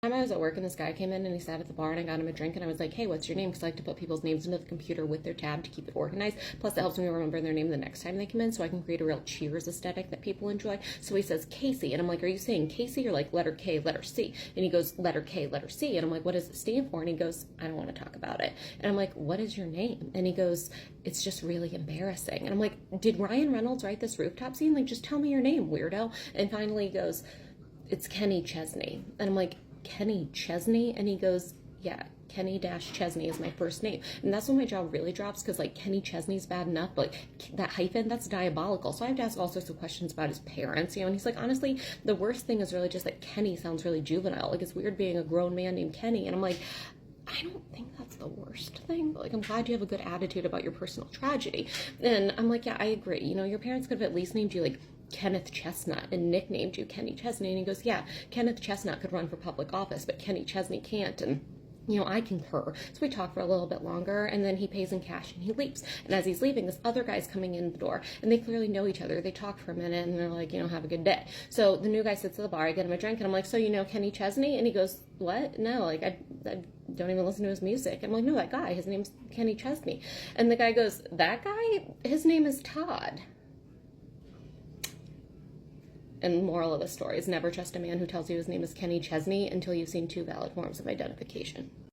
Time I was at work and this guy came in and he sat at the bar and I got him a drink and I was like, hey, what's your name? Because I like to put people's names into the computer with their tab to keep it organized. Plus, it helps me remember their name the next time they come in so I can create a real Cheers aesthetic that people enjoy. So he says Casey, and I'm like, are you saying Casey or like letter K, letter C? And he goes, letter K, letter C. And I'm like, what does it stand for? And he goes, I don't want to talk about it. And I'm like, what is your name? And he goes, it's just really embarrassing. And I'm like, did Ryan Reynolds write this rooftop scene? Like, just tell me your name, weirdo. And finally he goes, it's Kenny Chesney. And I'm like, Kenny Chesney? And he goes, yeah, Kenny-Chesney is my first name. And that's when my jaw really drops, because like Kenny Chesney's bad enough, but like that hyphen, that's diabolical. So I have to ask all sorts of questions about his parents, and he's like, honestly, the worst thing is really just that Kenny sounds really juvenile. Like, it's weird being a grown man named Kenny. And I'm like, I don't think that's the worst thing, but like, I'm glad you have a good attitude about your personal tragedy. And I'm like, yeah, I agree. Your parents could have at least named you like Kenneth Chestnut and nicknamed you Kenny Chesney. And he goes, yeah, Kenneth Chestnut could run for public office, but Kenny Chesney can't. And I concur. So we talk for a little bit longer, and then he pays in cash and he leaves. And as he's leaving, this other guy's coming in the door, and they clearly know each other. They talk for a minute, and they're like, have a good day. So the new guy sits at the bar. I get him a drink, and I'm like, so Kenny Chesney? And he goes, what? No, like, I don't even listen to his music. I'm like, no, that guy, his name's Kenny Chesney. And the guy goes, that guy? His name is Todd. And moral of the story is never trust a man who tells you his name is Kenny Chesney until you've seen two valid forms of identification.